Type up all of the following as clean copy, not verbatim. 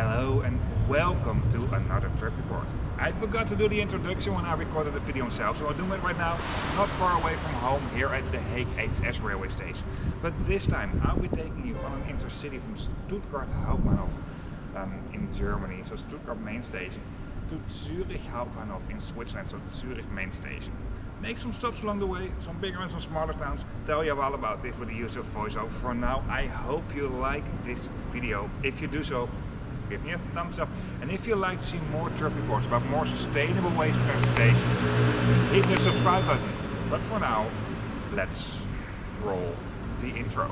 Hello and welcome to another trip report. I forgot to do the introduction when I recorded the video myself, so I'll do it right now, not far away from home here at the Hague HS railway station. But this time I'll be taking you on an intercity from Stuttgart Hauptbahnhof in Germany, so Stuttgart main station, to Zürich Hauptbahnhof in Switzeland, so Zürich main station. Make some stops along the way, some bigger and some smaller towns. Tell you all about this with the use of voiceover. For now, I hope you like this video. If you do so, give me a thumbs up. And if you'd like to see more trip reports about more sustainable ways of transportation, hit the subscribe button. But for now, let's roll the intro.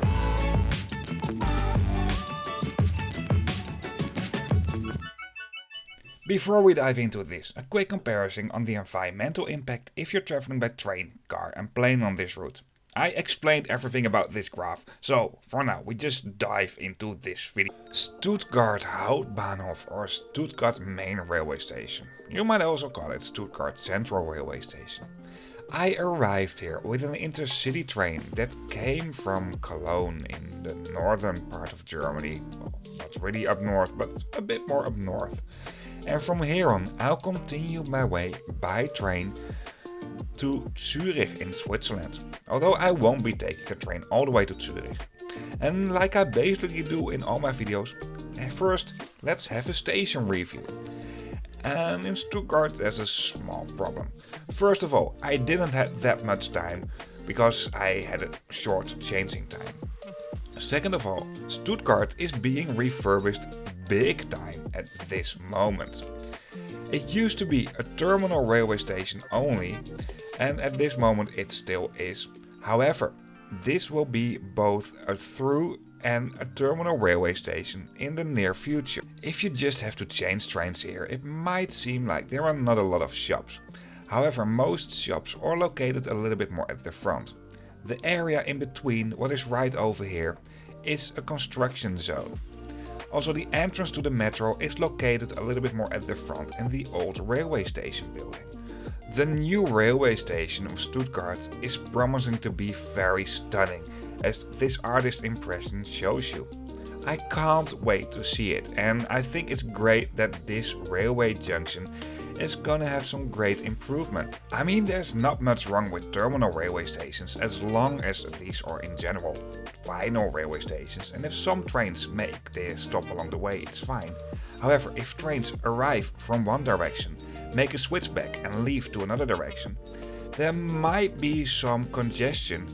Before we dive into this, a quick comparison on the environmental impact if you're traveling by train, car and plane on this route. I explained everything about this graph, so for now we just dive into this video. Stuttgart Hauptbahnhof or Stuttgart Main Railway Station. You might also call it Stuttgart Central Railway Station. I arrived here with an intercity train that came from Cologne in the northern part of Germany. Well, not really up north, but a bit more up north. And from here on, I'll continue my way by train to Zurich in Switzerland. Although I won't be taking the train all the way to Zurich. And like I basically do in all my videos, first let's have a station review. And in Stuttgart there's a small problem. First of all, I didn't have that much time because I had a short changing time. Second of all, Stuttgart is being refurbished big time at this moment. It used to be a terminal railway station only, and at this moment it still is. However, this will be both a through and a terminal railway station in the near future. If you just have to change trains here, it might seem like there are not a lot of shops. However, most shops are located a little bit more at the front. The area in between what is right over here is a construction zone. Also, the entrance to the metro is located a little bit more at the front in the old railway station building. The new railway station of Stuttgart is promising to be very stunning, as this artist impression shows you. I can't wait to see it, and I think it's great that this railway junction is gonna have some great improvement. I mean, there's not much wrong with terminal railway stations as long as these are in general final railway stations, and if some trains make their stop along the way, it's fine. However, if trains arrive from one direction, make a switch back and leave to another direction, there might be some congestion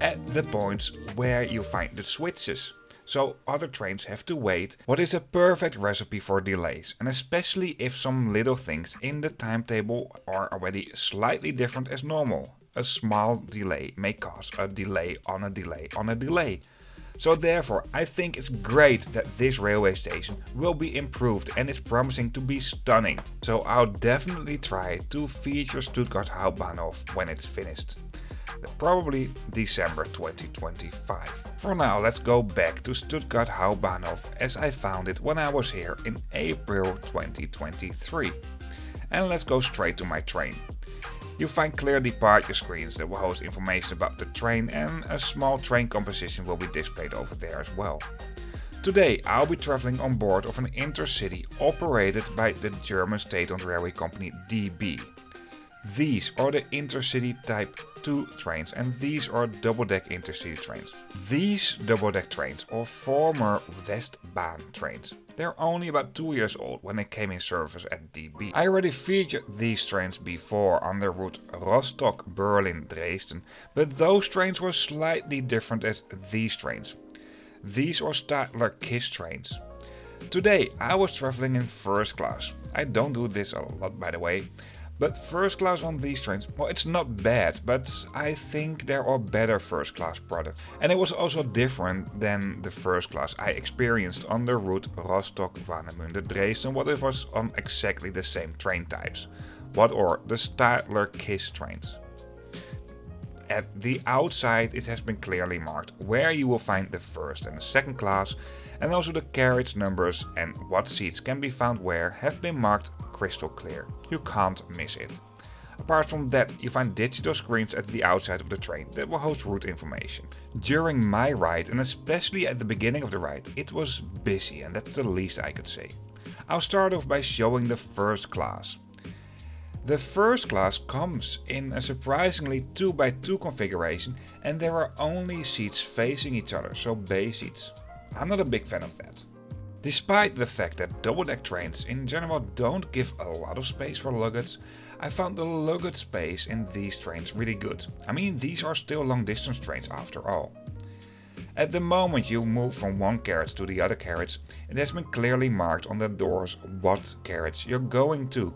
at the points where you find the switches. So other trains have to wait, what is a perfect recipe for delays, and especially if some little things in the timetable are already slightly different as normal. A small delay may cause a delay on a delay on a delay. So therefore, I think it's great that this railway station will be improved and is promising to be stunning. So I'll definitely try to feature Stuttgart Hauptbahnhof when it's finished. Probably December 2025. For now, let's go back to Stuttgart Hauptbahnhof as I found it when I was here in April 2023. And let's go straight to my train. You'll find clear departure screens that will host information about the train, and a small train composition will be displayed over there as well. Today I'll be traveling on board of an intercity operated by the German state-owned railway company DB. These are the Intercity Type 2 trains, and these are double-deck Intercity trains. These double-deck trains are former Westbahn trains. They're only about 2 years old when they came in service at DB. I already featured these trains before on the route Rostock, Berlin, Dresden, but those trains were slightly different as these trains. These are Stadler KISS trains. Today I was traveling in first class. I don't do this a lot, by the way. But first class on these trains, well, it's not bad, but I think there are better first class products. And it was also different than the first class I experienced on the route Rostock-Warnemünde, Dresden, what it was on exactly the same train types. What are the Stadler KISS trains. At the outside it has been clearly marked where you will find the first and the second class, and also the carriage numbers and what seats can be found where have been marked crystal clear. You can't miss it. Apart from that, you find digital screens at the outside of the train that will host route information. During my ride, and especially at the beginning of the ride, it was busy, and that's the least I could say. I'll start off by showing the first class. The first class comes in a surprisingly 2x2 configuration and there are only seats facing each other, so bay seats. I'm not a big fan of that. Despite the fact that double-deck trains in general don't give a lot of space for luggage, I found the luggage space in these trains really good. I mean, these are still long-distance trains after all. At the moment you move from one carriage to the other carriage, it has been clearly marked on the doors what carriage you're going to.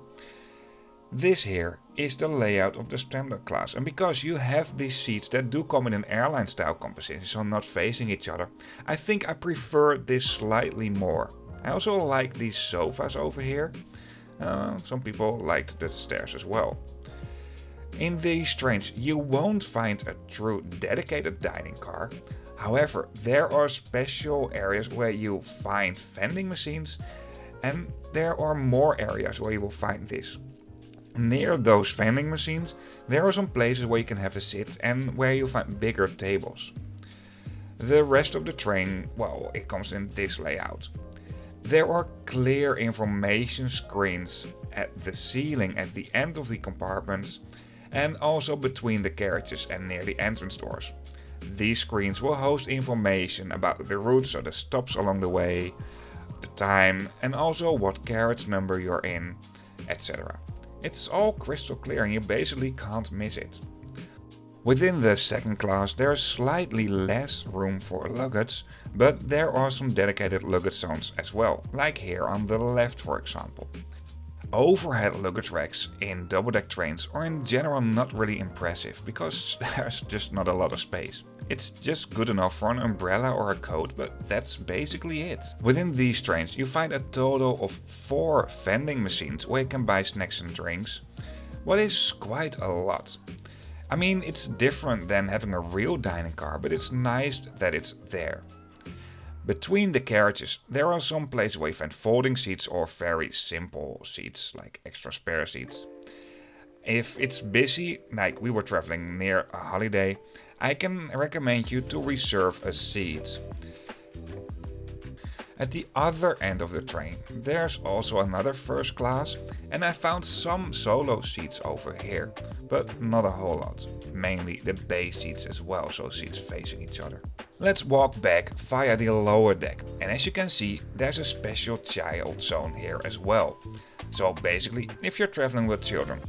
This here is the layout of the standard class, and because you have these seats that do come in an airline style composition, so not facing each other, I think I prefer this slightly more. I also like these sofas over here. Some people liked the stairs as well. In these trains you won't find a true dedicated dining car. However, there are special areas where you find vending machines, and there are more areas where you will find this. Near those vending machines, there are some places where you can have a sit and where you find bigger tables. The rest of the train, well, it comes in this layout. There are clear information screens at the ceiling at the end of the compartments and also between the carriages and near the entrance doors. These screens will host information about the routes or the stops along the way, the time, and also what carriage number you're in, etc. It's all crystal clear and you basically can't miss it. Within the second class there is slightly less room for luggage, but there are some dedicated luggage zones as well, like here on the left for example. Overhead luggage racks in double-deck trains are in general not really impressive because there's just not a lot of space. It's just good enough for an umbrella or a coat, but that's basically it. Within these trains you find a total of 4 vending machines where you can buy snacks and drinks, what is quite a lot. I mean, it's different than having a real dining car, but it's nice that it's there. Between the carriages there are some places where you find folding seats or very simple seats like extra spare seats. If it's busy, like we were traveling near a holiday, I can recommend you to reserve a seat. At the other end of the train there's also another first class, and I found some solo seats over here, but not a whole lot. Mainly the bay seats as well, so seats facing each other. Let's walk back via the lower deck, and as you can see there's a special child zone here as well. So basically, if you're traveling with children,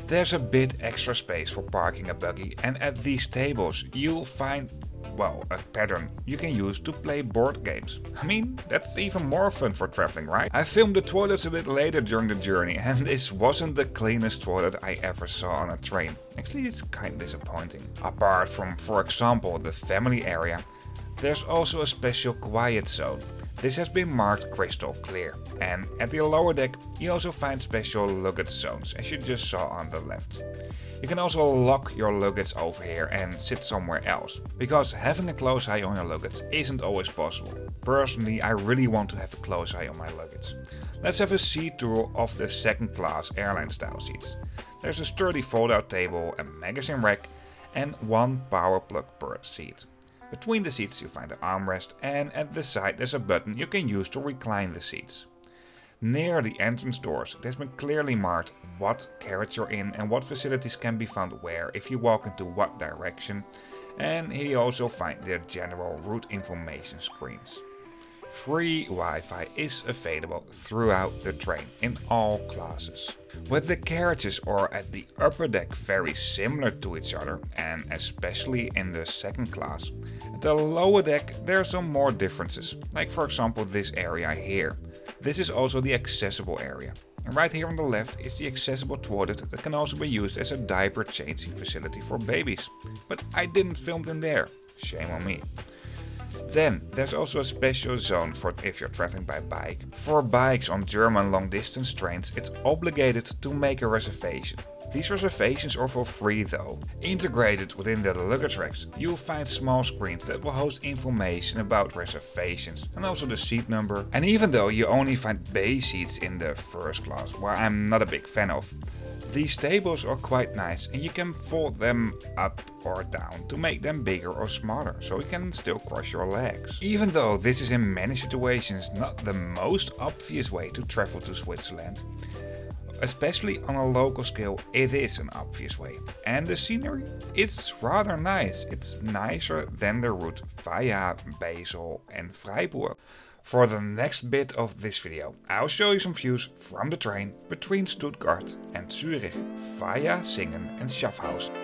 there's a bit extra space for parking a buggy, and at these tables you'll find, well, a pattern you can use to play board games. I mean, that's even more fun for traveling, right? I filmed the toilets a bit later during the journey and this wasn't the cleanest toilet I ever saw on a train. Actually, it's kind of disappointing. Apart from, for example, the family area, there's also a special quiet zone. This has been marked crystal clear. And at the lower deck you also find special luggage zones, as you just saw on the left. You can also lock your luggage over here and sit somewhere else, because having a close eye on your luggage isn't always possible. Personally, I really want to have a close eye on my luggage. Let's have a seat tour of the second class airline style seats. There's a sturdy fold-out table, a magazine rack and one power plug per seat. Between the seats you find an armrest, and at the side there's a button you can use to recline the seats. Near the entrance doors it has been clearly marked what carriage you're in and what facilities can be found where if you walk into what direction, and here you also find the general route information screens. Free Wi-Fi is available throughout the train in all classes. With the carriages or at the upper deck very similar to each other, and especially in the second class, at the lower deck there are some more differences, like for example this area here. This is also the accessible area. And right here on the left is the accessible toilet that can also be used as a diaper changing facility for babies. But I didn't film it in there. Shame on me. Then there's also a special zone for if you're traveling by bike. For bikes on German long distance trains it's obligated to make a reservation. These reservations are for free though. Integrated within the luggage racks you'll find small screens that will host information about reservations and also the seat number. And even though you only find bay seats in the first class, where I'm not a big fan of, These tables are quite nice and you can fold them up or down to make them bigger or smaller, so you can still cross your legs. Even though this is in many situations not the most obvious way to travel to Switzerland, especially on a local scale it is an obvious way. And the scenery? It's rather nice. It's nicer than the route via Basel and Freiburg. For the next bit of this video, I'll show you some views from the train between Stuttgart and Zürich via Singen and Schaffhausen.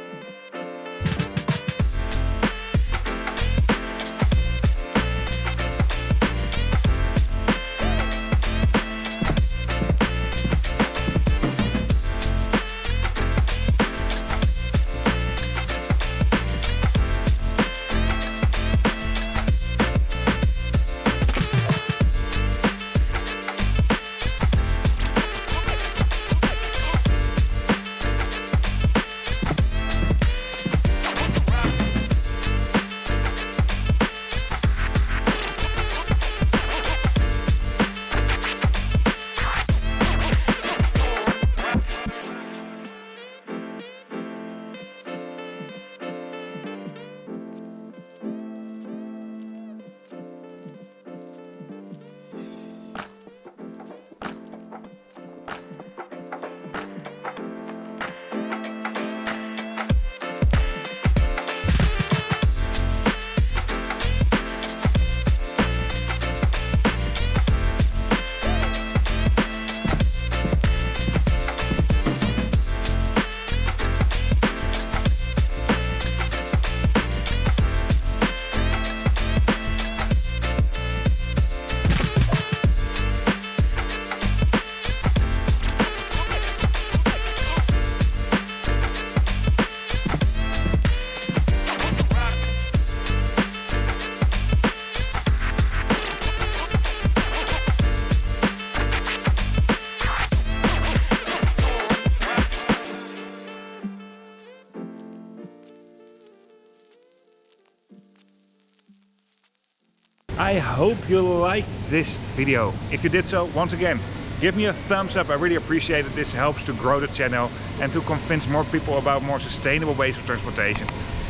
I hope you liked this video. If you did so, once again, give me a thumbs up. I really appreciate it. This helps to grow the channel and to convince more people about more sustainable ways of transportation.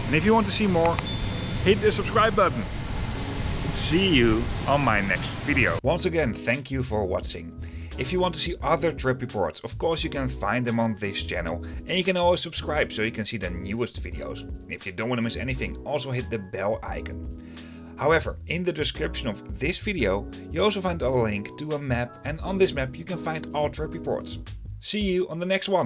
And if you want to see more, hit the subscribe button. See you on my next video. Once again, thank you for watching. If you want to see other trip reports, of course you can find them on this channel, and you can always subscribe so you can see the newest videos. If you don't want to miss anything, also hit the bell icon. However, in the description of this video, you also find a link to a map, and on this map you can find all trip reports. See you on the next one.